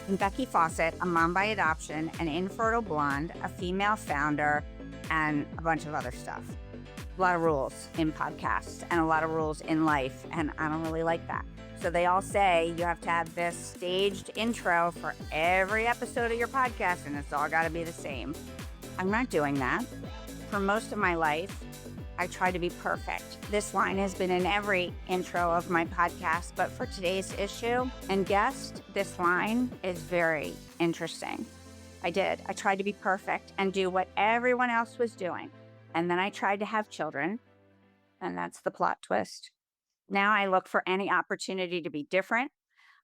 I'm Becky Fawcett, a mom by adoption, an infertile blonde, a female founder, and a bunch of other stuff. A lot of rules in podcasts and a lot of rules in life, and I don't really like that. So they all say you have to have this staged intro for every episode of your podcast, and it's all got to be the same. I'm not doing that. For most of my life, I try to be perfect. This line has been in every intro of my podcast, but for today's issue and guest, this line is very interesting. I tried to be perfect and do what everyone else was doing. And then I tried to have children, and that's the plot twist. Now I look for any opportunity to be different.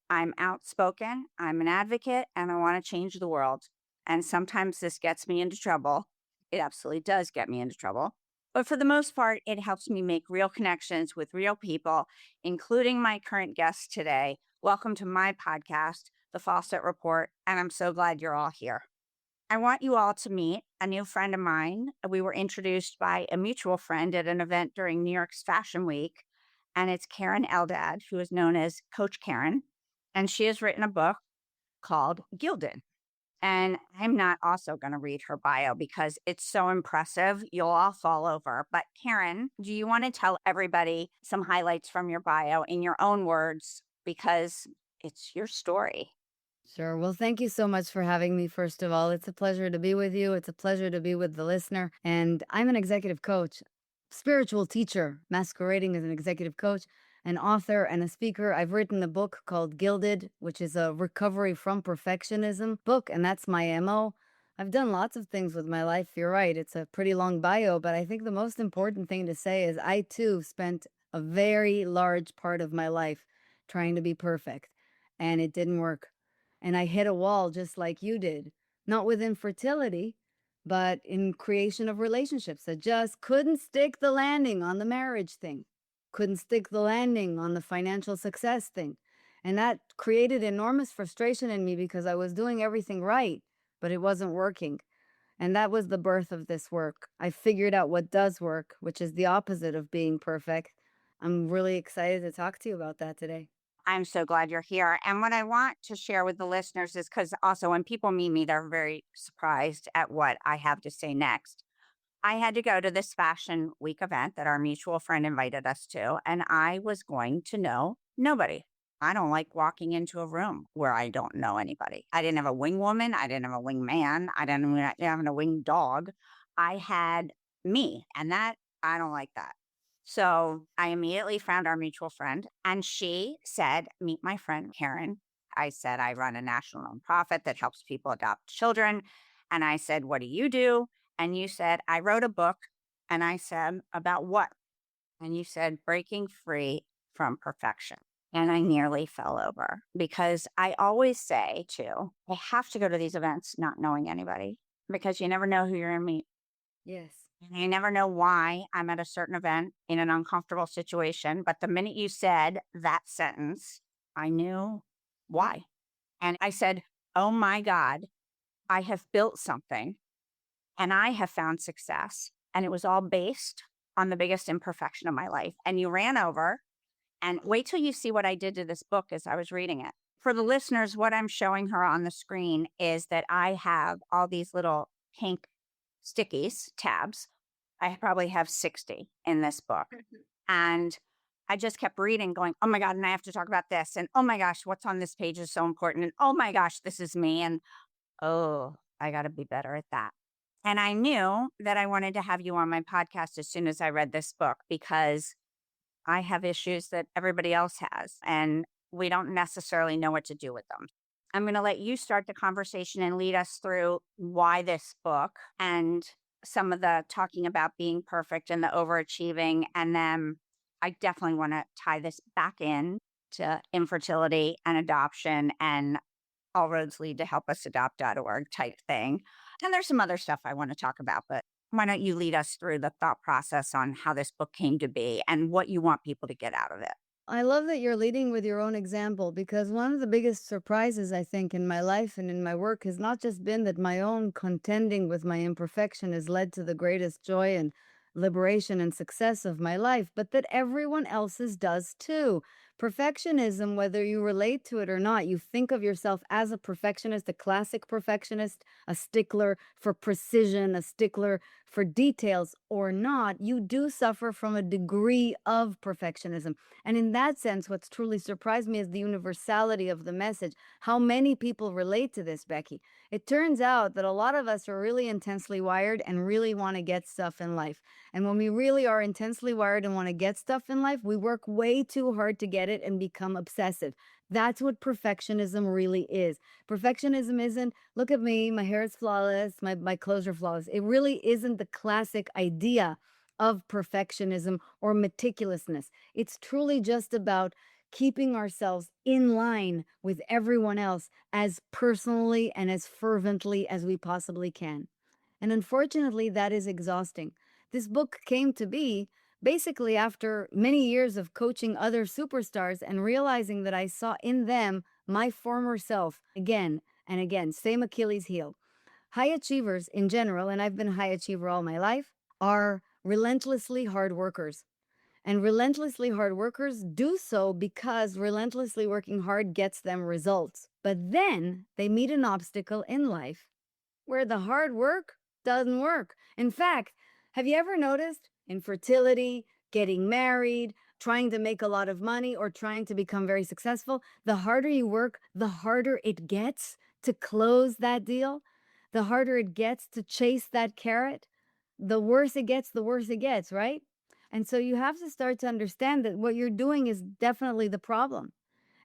I'm outspoken, I'm an advocate, and I want to change the world. And sometimes this gets me into trouble. It absolutely does get me into trouble. But for the most part, it helps me make real connections with real people, including my current guest today. Welcome to my podcast, The Fawcett Report, and I'm so glad you're all here. I want you all to meet a new friend of mine. We were introduced by a mutual friend at an event during New York's Fashion Week, and it's Keren Eldad, who is known as Coach Keren, and she has written a book called Gilded. And I'm not also going to read her bio because it's so impressive. You'll all fall over. But Keren, do you want to tell everybody some highlights from your bio in your own words? Because it's your story. Sure. Well, thank you so much for having me. First of all, it's a pleasure to be with you. It's a pleasure to be with the listener. And I'm an executive coach, spiritual teacher, masquerading as an executive coach, an author, and a speaker. I've written a book called Gilded, which is a recovery from perfectionism book, and that's my MO. I've done lots of things with my life. You're right. It's a pretty long bio, but I think the most important thing to say is I too spent a very large part of my life trying to be perfect, and it didn't work. And I hit a wall just like you did, not with infertility, but in creation of relationships that just couldn't stick the landing on the marriage thing, couldn't stick the landing on the financial success thing. And that created enormous frustration in me because I was doing everything right, but it wasn't working. And that was the birth of this work. I figured out what does work, which is the opposite of being perfect. I'm really excited to talk to you about that today. I'm so glad you're here. And what I want to share with the listeners is because also when people meet me, they're very surprised at what I have to say next. I had to go to this Fashion Week event that our mutual friend invited us to, and I was going to know nobody. I don't like walking into a room where I don't know anybody. I didn't have a wing woman. I didn't have a wing man. I didn't have a wing dog. I had me, and that I don't like that. So I immediately found our mutual friend, and she said, meet my friend Keren. I said, I run a national nonprofit that helps people adopt children. And I said, what do you do? And you said, I wrote a book. And I said, about what? And you said, breaking free from perfection. And I nearly fell over because I always say too, I have to go to these events not knowing anybody because you never know who you're going to meet. Yes. And I never know why I'm at a certain event in an uncomfortable situation. But the minute you said that sentence, I knew why. And I said, oh my God, I have built something and I have found success. And it was all based on the biggest imperfection of my life. And you ran over, and wait till you see what I did to this book as I was reading it. For the listeners, what I'm showing her on the screen is that I have all these little pink stickies, tabs. I probably have 60 in this book. And I just kept reading, going, oh my God, and I have to talk about this. And oh my gosh, what's on this page is so important. And oh my gosh, this is me. And oh, I got to be better at that. And I knew that I wanted to have you on my podcast as soon as I read this book because I have issues that everybody else has, and we don't necessarily know what to do with them. I'm going to let you start the conversation and lead us through why this book and some of the talking about being perfect and the overachieving. And then I definitely want to tie this back in to infertility and adoption and all roads lead to helpusadopt.org type thing. And there's some other stuff I want to talk about, but why don't you lead us through the thought process on how this book came to be and what you want people to get out of it? I love that you're leading with your own example because one of the biggest surprises, I think, in my life and in my work has not just been that my own contending with my imperfection has led to the greatest joy and liberation and success of my life, but that everyone else's does too. Perfectionism, whether you relate to it or not, you think of yourself as a perfectionist, a classic perfectionist, a stickler for precision, a stickler for details or not, you do suffer from a degree of perfectionism. And in that sense, what's truly surprised me is the universality of the message. How many people relate to this, Becky? It turns out that a lot of us are really intensely wired and really want to get stuff in life. And when we really are intensely wired and want to get stuff in life, we work way too hard to get it and become obsessive. That's what perfectionism really is. Perfectionism isn't, look at me, my hair is flawless, my clothes are flawless. It really isn't the classic idea of perfectionism or meticulousness. It's truly just about keeping ourselves in line with everyone else as personally and as fervently as we possibly can. And unfortunately, that is exhausting. This book came to be basically after many years of coaching other superstars and realizing that I saw in them my former self again and again, same Achilles heel. High achievers in general, and I've been a high achiever all my life, are relentlessly hard workers. And relentlessly hard workers do so because relentlessly working hard gets them results. But then they meet an obstacle in life where the hard work doesn't work. In fact, have you ever noticed infertility, getting married, trying to make a lot of money, or trying to become very successful? The harder you work, the harder it gets to close that deal, the harder it gets to chase that carrot. The worse it gets, the worse it gets, right? And so you have to start to understand that what you're doing is definitely the problem.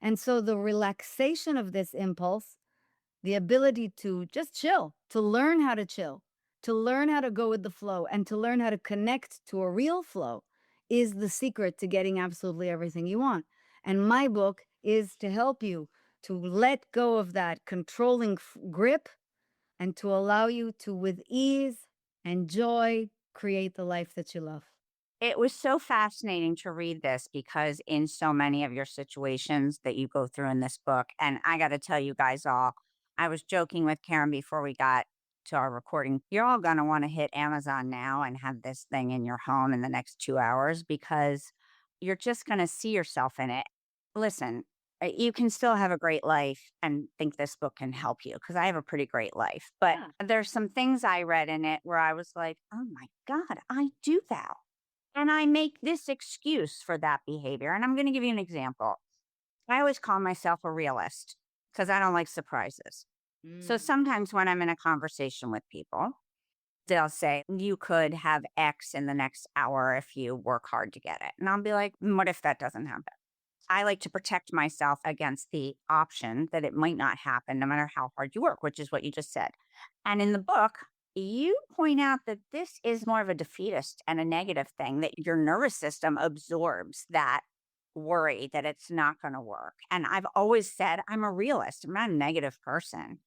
And so the relaxation of this impulse, the ability to just chill, to learn how to go with the flow, and to learn how to connect to a real flow is the secret to getting absolutely everything you want. And my book is to help you to let go of that controlling grip and to allow you to, with ease and joy, create the life that you love. It was so fascinating to read this because in so many of your situations that you go through in this book, and I got to tell you guys all, I was joking with Karen before we got to our recording. You're all going to want to hit Amazon now and have this thing in your home in the next 2 hours because you're just going to see yourself in it. Listen, you can still have a great life and think this book can help you because I have a pretty great life. But Yeah. there's some things I read in it where I was like, oh my God, I do that. And I make this excuse for that behavior. And I'm going to give you an example. I always call myself a realist because I don't like surprises. So Mm. sometimes when I'm in a conversation with people, they'll say, you could have X in the next hour if you work hard to get it. And I'll be like, what if that doesn't happen? I like to protect myself against the option that it might not happen no matter how hard you work, which is what you just said. And in the book, you point out that this is more of a defeatist and a negative thing, that your nervous system absorbs that worry that it's not going to work. And I've always said I'm a realist, I'm not a negative person.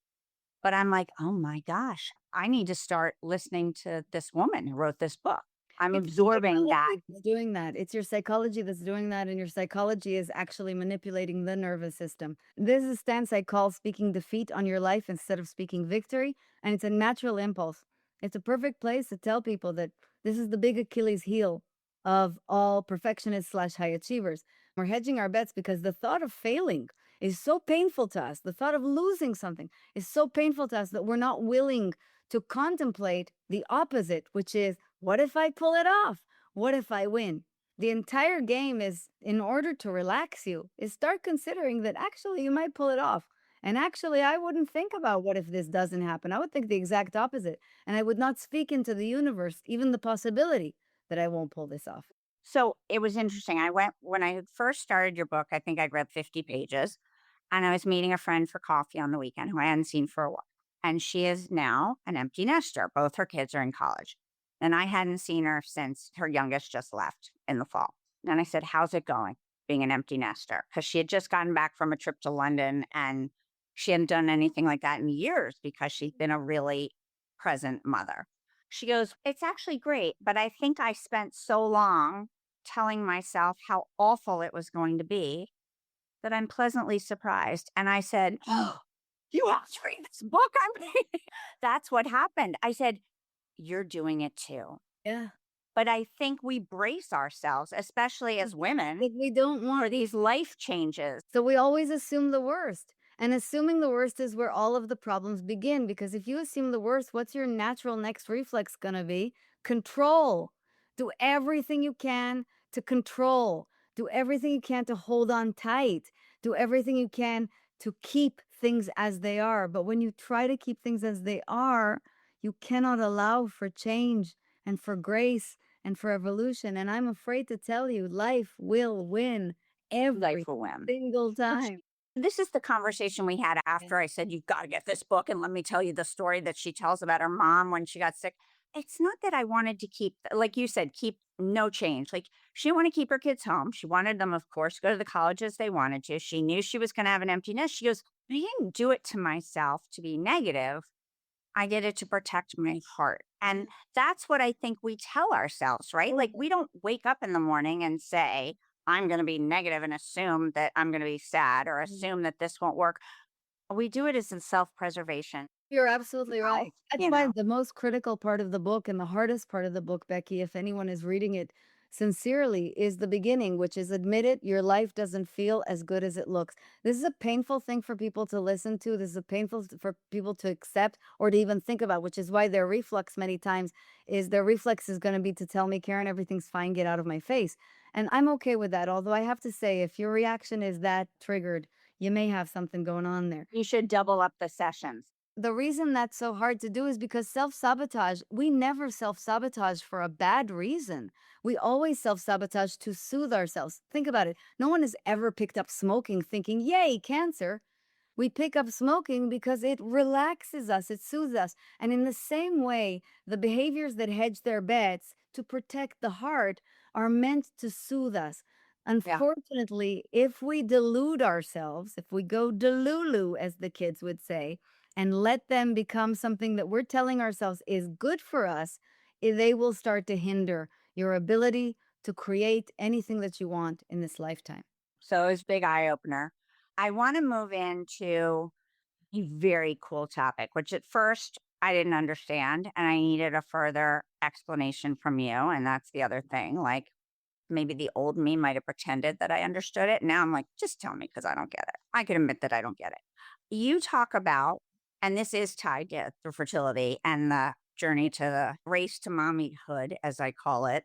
But I'm like, oh my gosh, I need to start listening to this woman who wrote this book. I'm It's absorbing that. psychology that's doing that. It's your psychology that's doing that, and your psychology is actually manipulating the nervous system. This is a stance I call speaking defeat on your life instead of speaking victory, and it's a natural impulse. It's a perfect place to tell people that this is the big Achilles heel of all perfectionists slash high achievers. We're hedging our bets because the thought of failing is so painful to us. The thought of losing something is so painful to us that we're not willing to contemplate the opposite, which is, what if I pull it off? What if I win? The entire game is, in order to relax you, is start considering that actually you might pull it off. And actually, I wouldn't think about what if this doesn't happen. I would think the exact opposite. And I would not speak into the universe even the possibility that I won't pull this off. So it was interesting. I went, when I had first started your book, I think I'd read 50 pages. And I was meeting a friend for coffee on the weekend who I hadn't seen for a while. And she is now an empty nester. Both her kids are in college. And I hadn't seen her since her youngest just left in the fall. And I said, how's it going being an empty nester? Because she had just gotten back from a trip to London and she hadn't done anything like that in years because she's been a really present mother. She goes, it's actually great, but I think I spent so long telling myself how awful it was going to be that I'm pleasantly surprised. And I said, oh, you have to read this book I'm reading. That's what happened. I said, you're doing it too. Yeah. But I think we brace ourselves, especially as women, Like, we don't for want. these life changes. So we always assume the worst. And assuming the worst is where all of the problems begin. Because if you assume the worst, what's your natural next reflex going to be? Control. Do everything you can to control. Do everything you can to hold on tight. Do everything you can to keep things as they are. But when you try to keep things as they are, you cannot allow for change and for grace and for evolution. And I'm afraid to tell you, life will win Life every will win. single Which time. this is the conversation we had Yeah. after I said, "You've got to get this book, and let me tell you the story that she tells about her mom when she got sick." It's not that I wanted to keep, like you said, keep no change. Like, she didn't want to keep her kids home. She wanted them, of course, to go to the colleges they wanted to. She knew she was going to have an empty nest. She goes, "I didn't do it to myself to be negative. I did it to protect my heart." And that's what I think we tell ourselves, right? Like, we don't wake up in the morning and say, "I'm going to be negative and assume that I'm going to be sad or Mhm. assume that this won't work." We do it as in self preservation. You're absolutely Well, right. That's you why know, the most critical part of the book and the hardest part of the book, Becky, if anyone is reading it sincerely, is the beginning, which is admit it, your life doesn't feel as good as it looks. This is a painful thing for people to listen to. This is a painful for people to accept or to even think about, which is why their reflex many times is their reflex is going to be to tell me, Karen, everything's fine, get out of my face. And I'm okay with that. Although I have to say, if your reaction is that triggered, you may have something going on there. you should double up the sessions. The reason that's so hard to do is because self-sabotage, we never self-sabotage for a bad reason. We always self-sabotage to soothe ourselves. Think about it. No one has ever picked up smoking thinking, yay, cancer. We pick up smoking because it relaxes us, it soothes us. And in the same way, the behaviors that hedge their bets to protect the heart are meant to soothe us. Yeah. Unfortunately, if we delude ourselves, if we go delulu, as the kids would say, and let them become something that we're telling ourselves is good for us, they will start to hinder your ability to create anything that you want in this lifetime. So it was a big eye opener. I want to move into a very cool topic, which at first I didn't understand and I needed a further explanation from you. And that's the other thing. Like, maybe the old me might have pretended that I understood it. Now I'm like, just tell me because I don't get it. I can admit that I don't get it. You talk about, and this is tied to fertility and the journey to the race to mommyhood, as I call it,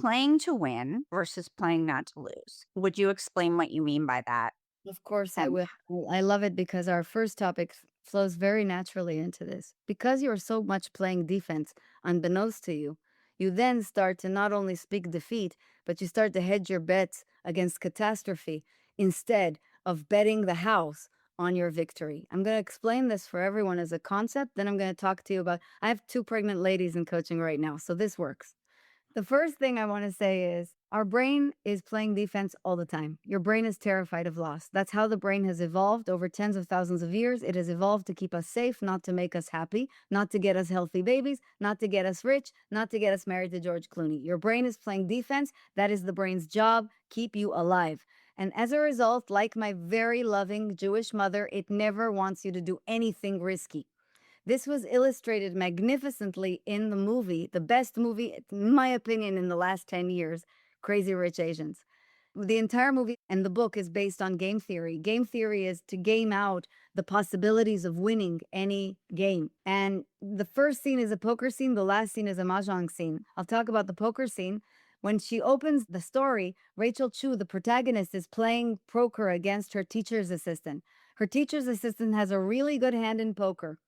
playing to win versus playing not to lose. Would you explain what you mean by that? Of course, I And will. I love it because our first topic flows very naturally into this. Because you're so much playing defense, unbeknownst to you, you then start to not only speak defeat, but you start to hedge your bets against catastrophe instead of betting the house on your victory. I'm going to explain this for everyone as a concept. Then I'm going to talk to you about. I have two pregnant ladies in coaching right now, so this works. The first thing I want to say is our brain is playing defense all the time. Your brain is terrified of loss. That's how the brain has evolved over tens of thousands of years. It has evolved to keep us safe, not to make us happy, not to get us healthy babies, not to get us rich, not to get us married to George Clooney. Your brain is playing defense. That is the brain's job, keep you alive. And as a result, like my very loving Jewish mother, it never wants you to do anything risky. This was illustrated magnificently in the movie, the best movie, in my opinion, in the last 10 years, Crazy Rich Asians. The entire movie and the book is based on game theory. Game theory is to game out the possibilities of winning any game. And the first scene is a poker scene, the last scene is a mahjong scene. I'll talk about the poker scene. When she opens the story, Rachel Chu, the protagonist, is playing poker against her teacher's assistant. Her teacher's assistant has a really good hand in poker.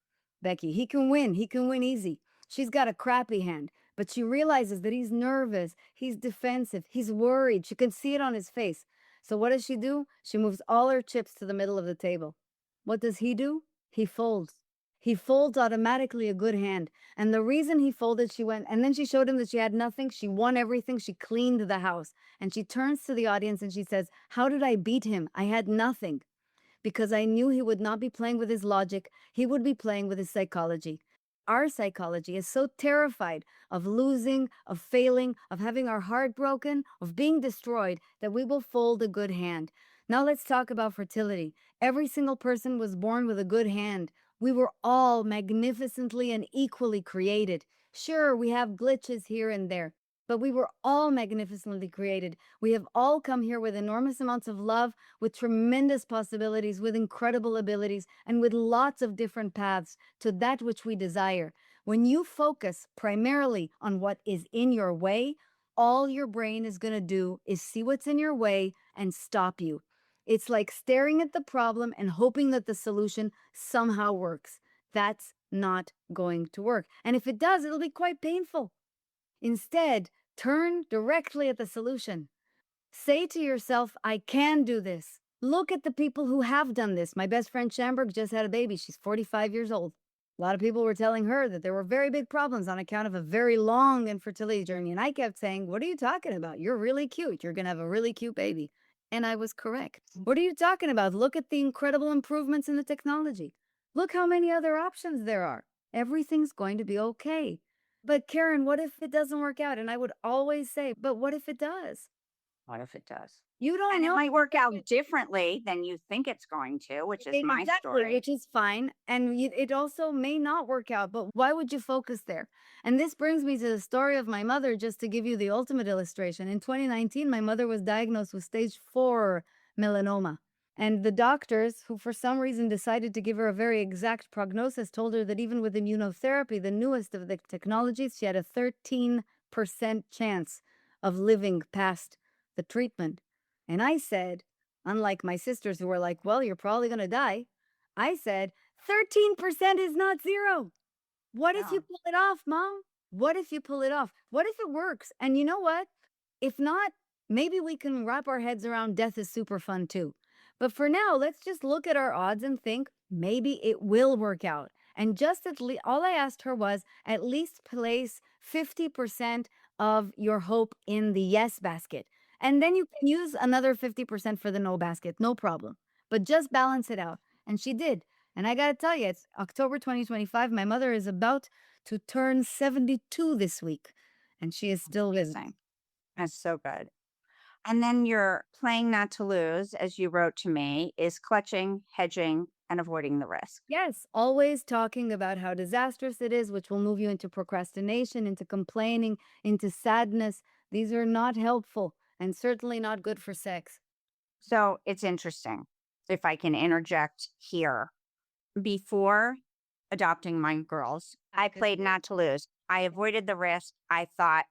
Becky, he can win. He can win easy. She's got a crappy hand, but she realizes that he's nervous, he's defensive, he's worried. She can see it on his face. So what does she do? She moves all her chips to the middle of the table. What does he do? He folds. He folds automatically a good hand. And the reason he folded, she went, and then she showed him that she had nothing. She won everything. She cleaned the house. And she turns to the audience and she says, how did I beat him? I had nothing because I knew he would not be playing with his logic, he would be playing with his psychology. Our psychology is so terrified of losing, of failing, of having our heart broken, of being destroyed, that we will fold a good hand. Now let's talk about fertility. Every single person was born with a good hand. We were all magnificently and equally created. Sure, we have glitches here and there. But we were all magnificently created. We have all come here with enormous amounts of love, with tremendous possibilities, with incredible abilities, and with lots of different paths to that which we desire. When you focus primarily on what is in your way, all your brain is going to do is see what's in your way and stop you. It's like staring at the problem and hoping that the solution somehow works. That's not going to work. And if it does, it'll be quite painful. Instead, turn directly at the solution. Say to yourself, I can do this. Look at the people who have done this. My best friend Schamberg just had a baby. She's 45 years old. A lot of people were telling her that there were very big problems on account of a very long infertility journey. And I kept saying, what are you talking about? You're really cute. You're going to have a really cute baby. And I was correct. What are you talking about? Look at the incredible improvements in the technology. Look how many other options there are. Everything's going to be okay. But Keren, what if it doesn't work out? And I would always say, but what if it does? What if it does? You don't And it know. might work out differently than you think it's going to, which is my Exactly, story. which is fine. And it also may not work out, but why would you focus there? And this brings me to the story of my mother, just to give you the ultimate illustration. In 2019, my mother was diagnosed with stage 4 melanoma. And the doctors, who for some reason decided to give her a very exact prognosis, told her that even with immunotherapy, the newest of the technologies, she had a 13% chance of living past the treatment. And I said, unlike my sisters who were like, well, you're probably going to die, I said, 13% is not zero. What if you Yeah. pull it off, Mom? What if you pull it off? What if it works? And you know what? If not, maybe we can wrap our heads around death is super fun too. But for now, let's just look at our odds and think maybe it will work out. And just at least, all I asked her was at least place 50% of your hope in the yes basket. And then you can use another 50% for the no basket, no problem. But just balance it out. And she did. And I got to tell you, it's October 2025. My mother is about to turn 72 this week, and she is still with me. Amazing. That's so good. And then your playing not to lose, as you wrote to me, is clutching, hedging, and avoiding the risk. Yes, always talking about how disastrous it is, which will move you into procrastination, into complaining, into sadness. These are not helpful and certainly not good for sex. So it's interesting. If I can interject here, before adopting my girls, I played not to lose. I avoided the risk. I thought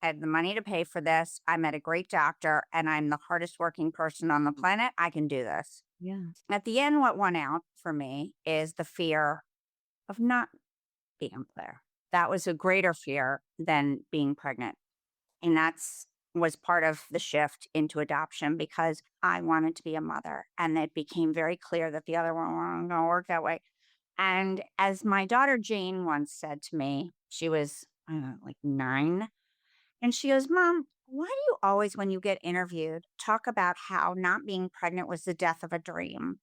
I had the money to pay for this. I met a great doctor and I'm the hardest working person on the planet. I can do this. Yeah. At the end, what won out for me is the fear of not being there. That was a greater fear than being pregnant. And that's was part of the shift into adoption because I wanted to be a mother. And it became very clear that the other one wasn't going to work that way. And as my daughter Jane once said to me, she was, I don't know, like 9. And she goes, Mom, why do you always, when you get interviewed, talk about how not being pregnant was the death of a dream?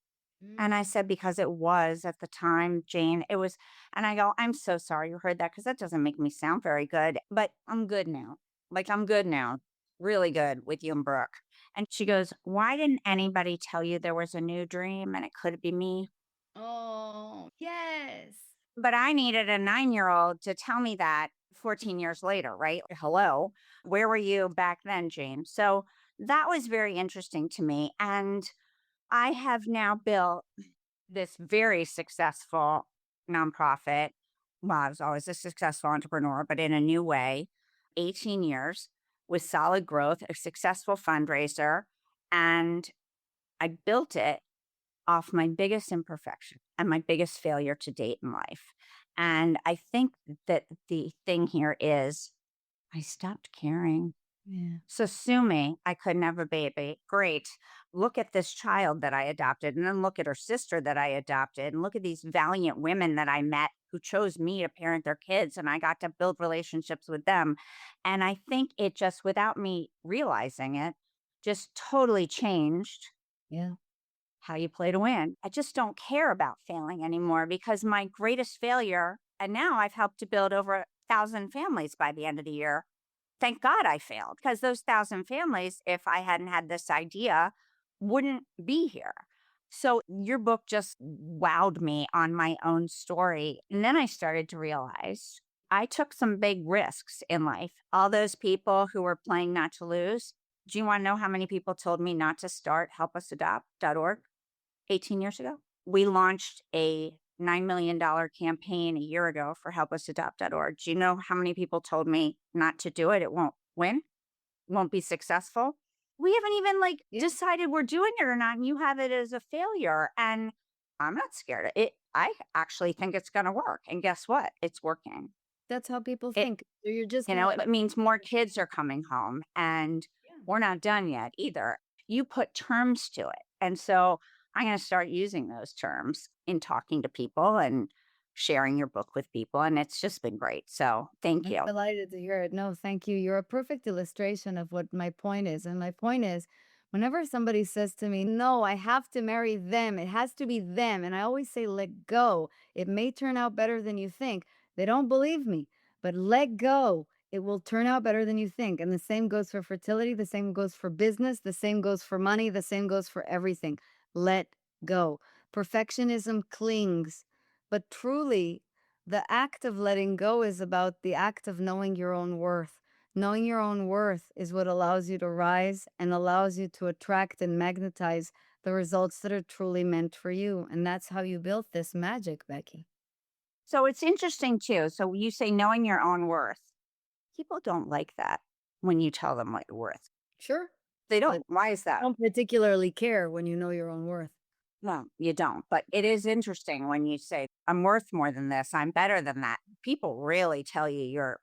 And I said, because it was at the time, Jane. It was, and I go, I'm so sorry you heard that because that doesn't make me sound very good, but I'm good now. Like, I'm good now, really good with you and Brooke. And she goes, why didn't anybody tell you there was a new dream and it could be me? Oh, yes. But I needed a 9-year-old to tell me that 14 years later, right? Hello, where were you back then, Jane? So that was very interesting to me. And I have now built this very successful nonprofit. Well, I was always a successful entrepreneur, but in a new way, 18 years with solid growth, a successful fundraiser. And I built it off my biggest imperfection and my biggest failure to date in life. And I think that the thing here is I stopped caring. Yeah. So sue me, I couldn't have a baby. Great. Look at this child that I adopted, and then look at her sister that I adopted, and look at these valiant women that I met who chose me to parent their kids, and I got to build relationships with them. And I think it just, without me realizing it, just totally changed Yeah. how you play to win. I just don't care about failing anymore because my greatest failure, and now I've helped to build over 1,000 families by the end of the year. Thank God I failed because those 1,000 families, if I hadn't had this idea, wouldn't be here. So your book just wowed me on my own story. And then I started to realize I took some big risks in life. All those people who were playing not to lose. Do you want to know how many people told me not to start helpusadopt.org 18 years ago? We launched a $9 million campaign a year ago for helpusadopt.org. Do you know how many people told me not to do it? It won't win, won't be successful. We haven't even Yeah. decided we're doing it or not. And you have it as a failure. And I'm not scared of it. I actually think it's going to work. And guess what? It's working. That's how people It, think. So you're just it means more kids are coming home and yeah. we're not done yet either. You put terms to it. And so I'm going to start using those terms in talking to people and sharing your book with people. And it's just been great. So thank I'm you. delighted to hear it. No, thank you. You're a perfect illustration of what my point is. And my point is, whenever somebody says to me, no, I have to marry them, it has to be them. And I always say, let go. It may turn out better than you think. They don't believe me, but let go. It will turn out better than you think. And the same goes for fertility. The same goes for business. The same goes for money. The same goes for everything. Let go. Perfectionism clings, but truly, the act of letting go is about the act of knowing your own worth. Knowing your own worth is what allows you to rise and allows you to attract and magnetize the results that are truly meant for you. And that's how you built this magic, Becky. So it's interesting too. So you say knowing your own worth. People don't like that when you tell them what you're worth. Sure. They But don't. Why is I that? don't particularly care when you know your own worth. No, you don't. But it is interesting when you say, I'm worth more than this. I'm better than that. People really tell you you're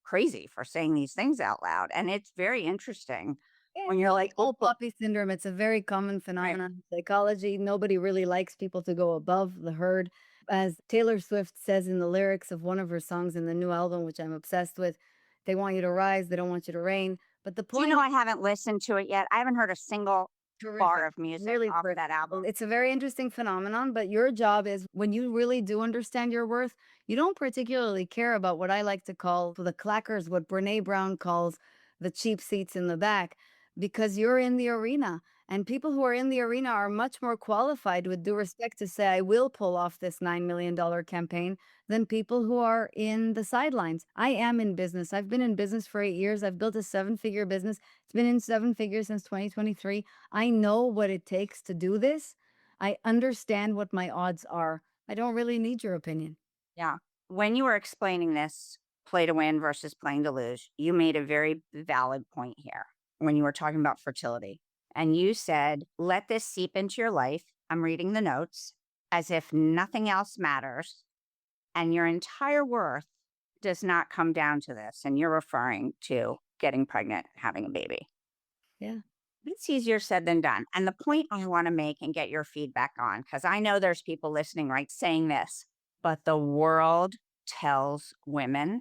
crazy for saying these things out loud. And it's very interesting Yeah, when you're like, oh, all poppy syndrome. It's a very common right. phenomenon in psychology. Nobody really likes people to go above the herd. As Taylor Swift says in the lyrics of one of her songs in the new album, which I'm obsessed with, they want you to rise, they don't want you to reign. But the Do you point know is I haven't listened to it yet? I haven't heard a single bar terrific. of music Really off of terrific. that album. It's a very interesting phenomenon, but your job is when you really do understand your worth, you don't particularly care about what I like to call the clackers, what Brene Brown calls the cheap seats in the back, because you're in the arena. And people who are in the arena are much more qualified, with due respect, to say, I will pull off this $9 million campaign than people who are in the sidelines. I am in business. I've been in business for 8 years. I've built a 7-figure business. It's been in 7 figures since 2023. I know what it takes to do this. I understand what my odds are. I don't really need your opinion. Yeah. When you were explaining this play to win versus playing to lose, you made a very valid point here when you were talking about fertility. And you said, let this seep into your life. I'm reading the notes as if nothing else matters and your entire worth does not come down to this. And you're referring to getting pregnant, having a baby. Yeah. It's easier said than done. And the point I want to make and get your feedback on, because I know there's people listening, right, saying this, but the world tells women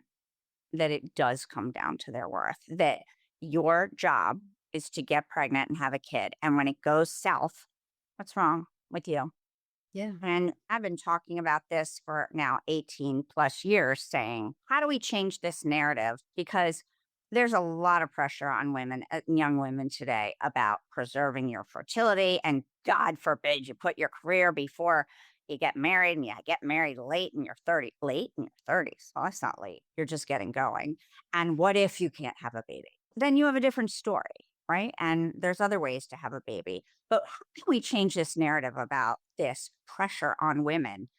that it does come down to their worth, that your job is to get pregnant and have a kid. And when it goes south, what's wrong with you? Yeah. And I've been talking about this for now 18 plus years, saying, how do we change this narrative? Because there's a lot of pressure on women, young women today, about preserving your fertility. And God forbid you put your career before you get married, and you get married late in your 30s, late in your 30s. Well, that's not late. You're just getting going. And what if you can't have a baby? Then you have a different story, right? And there's other ways to have a baby. But how can we change this narrative about this pressure on women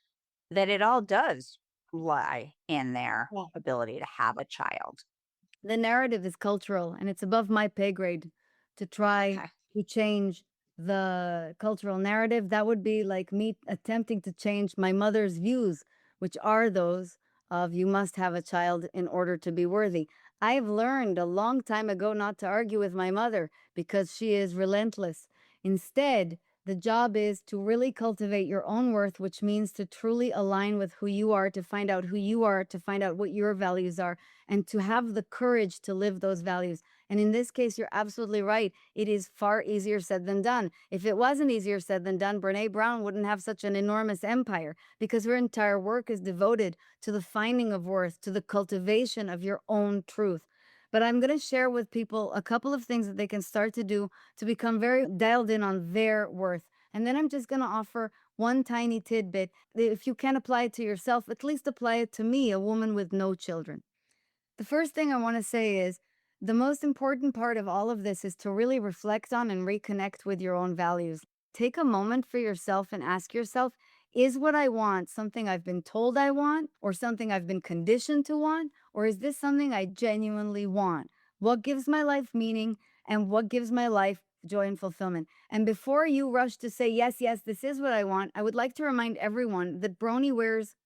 that it all does lie in their Well, ability to have a child? the narrative is cultural, and it's above my pay grade to try Okay. to change the cultural narrative. That would be like me attempting to change my mother's views, which are those of you must have a child in order to be worthy. I've learned a long time ago not to argue with my mother because she is relentless. Instead, the job is to really cultivate your own worth, which means to truly align with who you are, to find out who you are, to find out what your values are, and to have the courage to live those values. And in this case, you're absolutely right. It is far easier said than done. If it wasn't easier said than done, Brene Brown wouldn't have such an enormous empire, because her entire work is devoted to the finding of worth, to the cultivation of your own truth. But I'm going to share with people a couple of things that they can start to do to become very dialed in on their worth. And then I'm just going to offer one tiny tidbit. If you can't apply it to yourself, at least apply it to me, a woman with no children. The first thing I want to say is the most important part of all of this is to really reflect on and reconnect with your own values. Take a moment for yourself and ask yourself, is what I want something I've been told I want, or something I've been conditioned to want, or is this something I genuinely want? What gives my life meaning, and what gives my life joy and fulfillment? And before you rush to say, yes, yes, this is what I want, I would like to remind everyone that Brony Ware's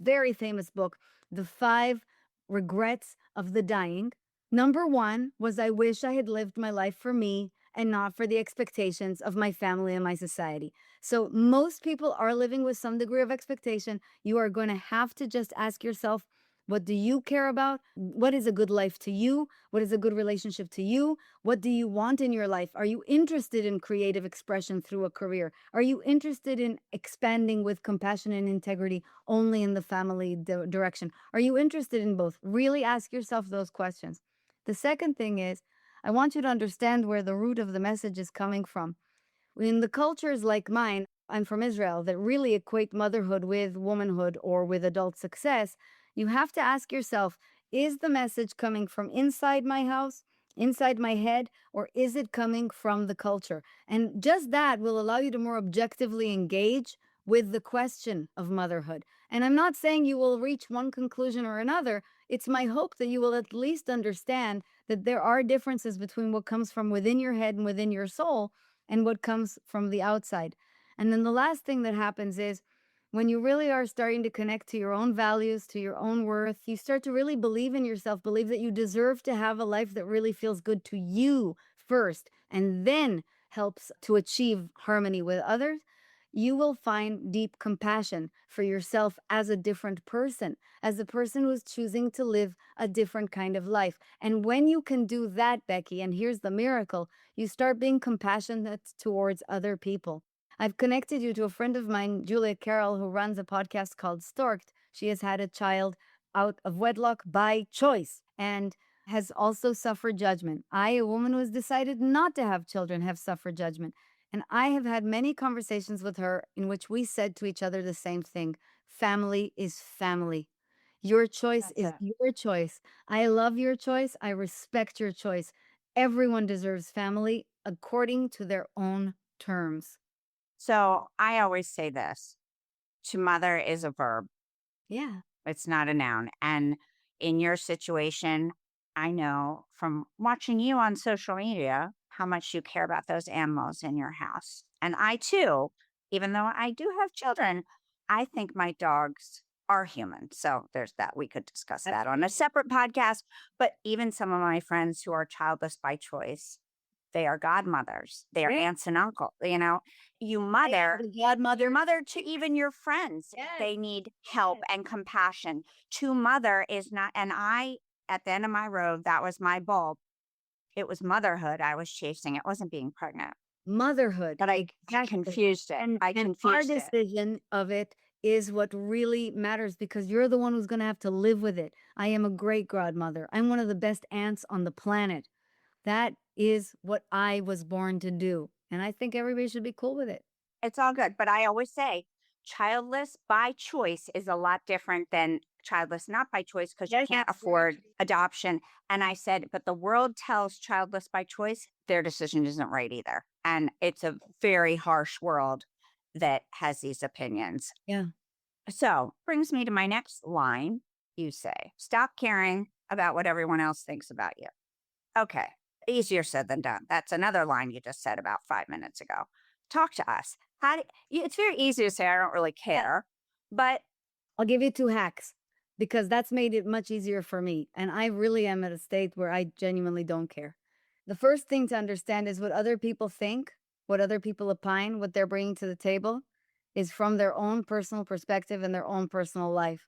very famous book, The Five Regrets of the Dying. Number one was, I wish I had lived my life for me and not for the expectations of my family and my society. So most people are living with some degree of expectation. You are going to have to just ask yourself, what do you care about? What is a good life to you? What is a good relationship to you? What do you want in your life? Are you interested in creative expression through a career? Are you interested in expanding with compassion and integrity only in the family direction? Are you interested in both? Really ask yourself those questions. The second thing is, I want you to understand where the root of the message is coming from. In the cultures like mine, I'm from Israel, that really equate motherhood with womanhood or with adult success, you have to ask yourself, is the message coming from inside my house, inside my head, or is it coming from the culture? And just that will allow you to more objectively engage with the question of motherhood. And I'm not saying you will reach one conclusion or another. It's my hope that you will at least understand that there are differences between what comes from within your head and within your soul and what comes from the outside. And then the last thing that happens is when you really are starting to connect to your own values, to your own worth, you start to really believe in yourself, believe that you deserve to have a life that really feels good to you first, and then helps to achieve harmony with others. You will find deep compassion for yourself as a different person, as a person who's choosing to live a different kind of life. And when you can do that, Becky, and here's the miracle, you start being compassionate towards other people. I've connected you to a friend of mine, Julia Carroll, who runs a podcast called Storked. She has had a child out of wedlock by choice and has also suffered judgment. I, a woman who has decided not to have children, have suffered judgment. And I have had many conversations with her in which we said to each other the same thing. Family is family. Your choice is your choice. I love your choice. I respect your choice. Everyone deserves family according to their own terms. So I always say this, to mother is a verb. Yeah. It's not a noun. And in your situation, I know from watching you on social media how much you care about those animals in your house. And I too, even though I do have children, I think my dogs are human. So there's that. We could discuss that on a separate podcast. But even some of my friends who are childless by choice, they are godmothers. They are aunts and uncle. You mother your mother to even your friends. Yes. They need help and compassion. To mother is not, and I, at the end of my road, that was my bulb. It was motherhood I was chasing. It wasn't being pregnant, Motherhood. but I Exactly. confused it. And I our confused it. decision of it is what really matters because you're the one who's going to have to live with it. I am a great godmother. I'm one of the best aunts on the planet. That is what I was born to do. And I think everybody should be cool with it. It's all good. But I always say childless by choice is a lot different than childless not by choice because you Yes, can't afford adoption. And I said, but the world tells childless by choice their decision isn't right either. And it's a very harsh world that has these opinions. Yeah. So brings me to my next line. You say, stop caring about what everyone else thinks about you. Okay. Easier said than done. That's another line you just said about 5 minutes ago. Talk to us. It's very easy to say, I don't really care, but I'll give you 2 hacks because that's made it much easier for me. And I really am at a state where I genuinely don't care. The first thing to understand is what other people think, what other people opine, what they're bringing to the table is from their own personal perspective and their own personal life.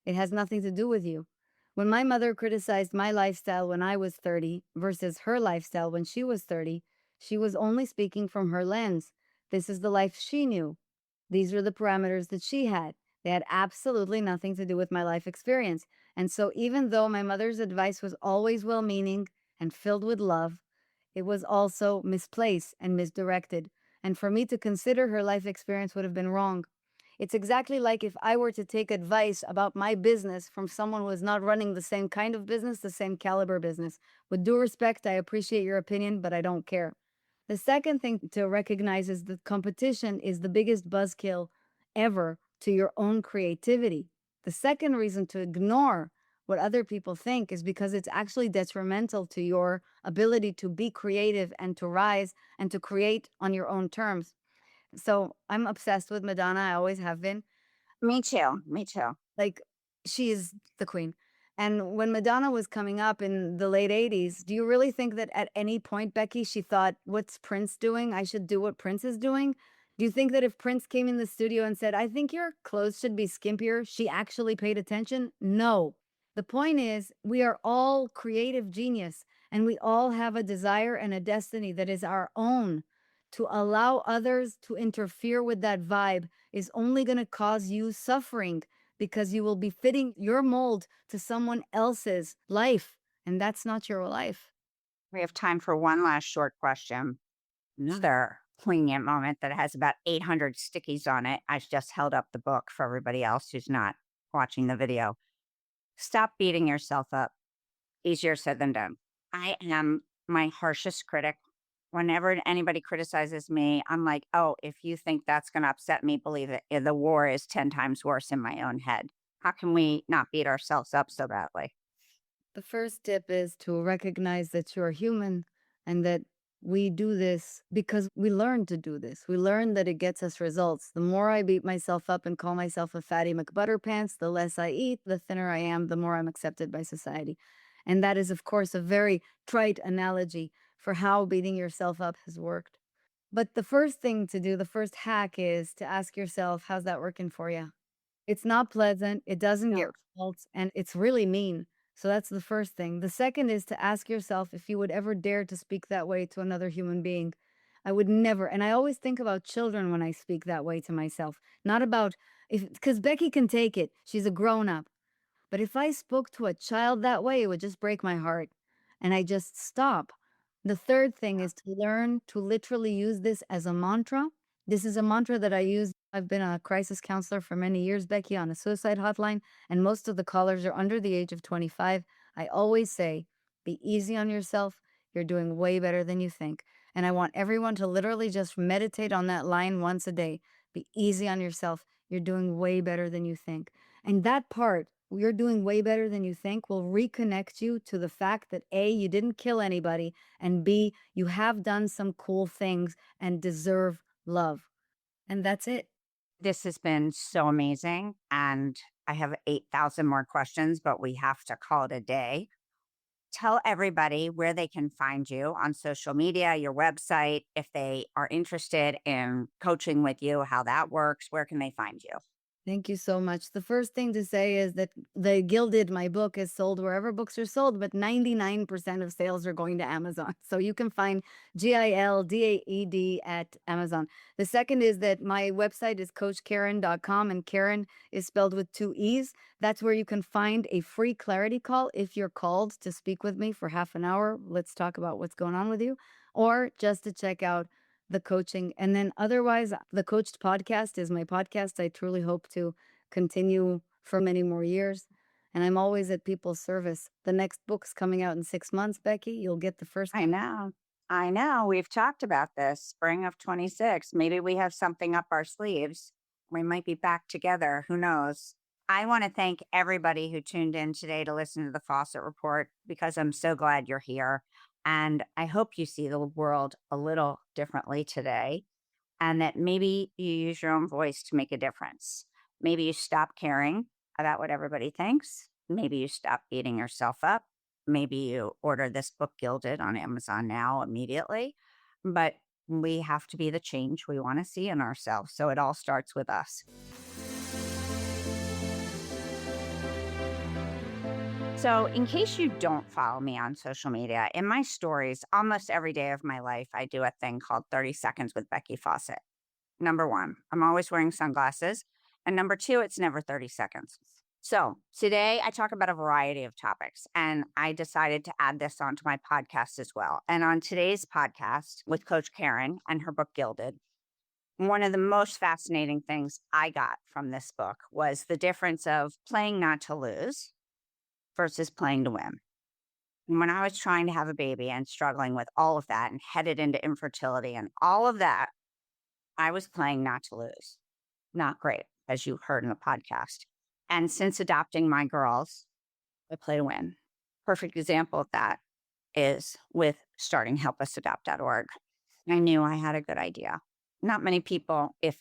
It has nothing to do with you. When my mother criticized my lifestyle when I was 30 versus her lifestyle when she was 30, she was only speaking from her lens. This is the life she knew. These were the parameters that she had. They had absolutely nothing to do with my life experience. And so, even though my mother's advice was always well meaning and filled with love, it was also misplaced and misdirected. And for me to consider her life experience would have been wrong. It's exactly like if I were to take advice about my business from someone who is not running the same kind of business, the same caliber business. With due respect, I appreciate your opinion, but I don't care. The second thing to recognize is that competition is the biggest buzzkill ever to your own creativity. The second reason to ignore what other people think is because it's actually detrimental to your ability to be creative and to rise and to create on your own terms. So I'm obsessed with Madonna. I always have been. Me too. Me too. Like, she is the queen. And when Madonna was coming up in the late 80s, do you really think that at any point, Becky, she thought, what's Prince doing? I should do what Prince is doing? Do you think that if Prince came in the studio and said, I think your clothes should be skimpier, she actually paid attention? No. The point is, we are all creative genius and we all have a desire and a destiny that is our own. To allow others to interfere with that vibe is only going to cause you suffering because you will be fitting your mold to someone else's life, and that's not your life. We have time for one last short question. Another poignant moment that has about 800 stickies on it. I just held up the book for everybody else who's not watching the video. Stop beating yourself up. Easier said than done. I am my harshest critic. Whenever anybody criticizes me, I'm like, oh, if you think that's going to upset me, believe it. The war is 10 times worse in my own head. How can we not beat ourselves up so badly? The first tip is to recognize that you're human and that we do this because we learn to do this. We learn that it gets us results. The more I beat myself up and call myself a fatty McButterpants, the less I eat, the thinner I am, the more I'm accepted by society. And that is, of course, a very trite analogy for how beating yourself up has worked. But the first thing to do, the first hack is to ask yourself, how's that working for you? It's not pleasant, it doesn't get No. results, and it's really mean. So that's the first thing. The second is to ask yourself if you would ever dare to speak that way to another human being. I would never. And I always think about children when I speak that way to myself, not about if, because Becky can take it. She's a grown up. But if I spoke to a child that way, it would just break my heart. And I just stop. The third thing is to learn to literally use this as a mantra. This is a mantra that I use. I've been a crisis counselor for many years, Becky, on a suicide hotline, and most of the callers are under the age of 25. I always say, be easy on yourself. You're doing way better than you think. And I want everyone to literally just meditate on that line once a day. Be easy on yourself. You're doing way better than you think. And that part, you're doing way better than you think, will reconnect you to the fact that A, you didn't kill anybody, and B, you have done some cool things and deserve love. And that's it. This has been so amazing. And I have 8,000 more questions, but we have to call it a day. Tell everybody where they can find you on social media, your website, if they are interested in coaching with you, how that works, where can they find you? Thank you so much. The first thing to say is that the Gilded, my book, is sold wherever books are sold, but 99% of sales are going to Amazon. So you can find Gildaed at Amazon. The second is that my website is coachkeren.com, and Keren is spelled with two E's. That's where you can find a free clarity call if you're called to speak with me for half an hour. Let's talk about what's going on with you, or just to check out the coaching. And then otherwise, the Coached podcast is my podcast. I truly hope to continue for many more years. And I'm always at people's service. The next book's coming out in 6 months, Becky. You'll get the first. I know. I know. We've talked about this spring of 26. Maybe we have something up our sleeves. We might be back together. Who knows? I want to thank everybody who tuned in today to listen to the Fawcett Report because I'm so glad you're here. And I hope you see the world a little differently today and that maybe you use your own voice to make a difference. Maybe you stop caring about what everybody thinks. Maybe you stop beating yourself up. Maybe you order this book, Gilded, on Amazon now immediately. But we have to be the change we want to see in ourselves. So it all starts with us. So, in case you don't follow me on social media, in my stories, almost every day of my life, I do a thing called 30 Seconds with Becky Fawcett. Number one, I'm always wearing sunglasses. And number two, it's never 30 seconds. So, today I talk about a variety of topics, and I decided to add this onto my podcast as well. And on today's podcast with Coach Keren and her book Gilded, One of the most fascinating things I got from this book was the difference of playing not to lose versus playing to win. And when I was trying to have a baby and struggling with all of that and headed into infertility and all of that, I was playing not to lose. Not great, as you heard in the podcast. And since adopting my girls, I play to win. Perfect example of that is with starting helpusadopt.org. I knew I had a good idea. Not many people, if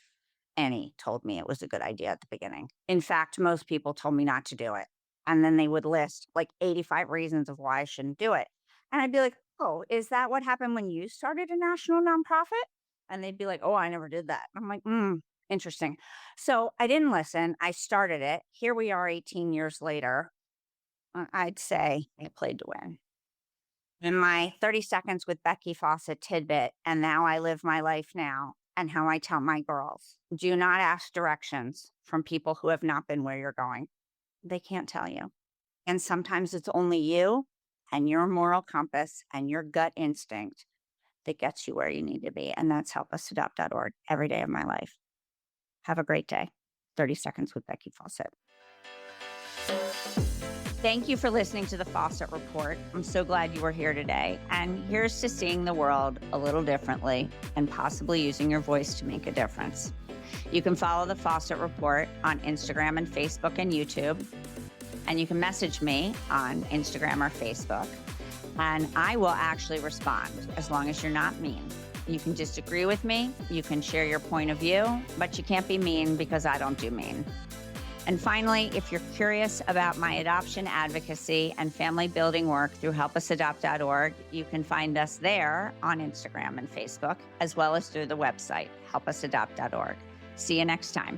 any, told me it was a good idea at the beginning. In fact, most people told me not to do it. And then they would list like 85 reasons of why I shouldn't do it. And I'd be like, oh, is that what happened when you started a national nonprofit? And they'd be like, oh, I never did that. I'm like, interesting. So I didn't listen. I started it. Here we are 18 years later. I'd say I played to win. In my 30 seconds with Becky Fawcett tidbit, and now I live my life now, and how I tell my girls, do not ask directions from people who have not been where you're going. They can't tell you. And sometimes it's only you and your moral compass and your gut instinct that gets you where you need to be. And that's helpusadopt.org every day of my life. Have a great day. 30 seconds with Becky Fawcett. Thank you for listening to the Fawcett Report. I'm so glad you were here today. And here's to seeing the world a little differently and possibly using your voice to make a difference. You can follow the Fawcett Report on Instagram and Facebook and YouTube. And you can message me on Instagram or Facebook. And I will actually respond as long as you're not mean. You can disagree with me. You can share your point of view, but you can't be mean because I don't do mean. And finally, if you're curious about my adoption advocacy and family building work through helpusadopt.org, you can find us there on Instagram and Facebook, as well as through the website, helpusadopt.org. See you next time.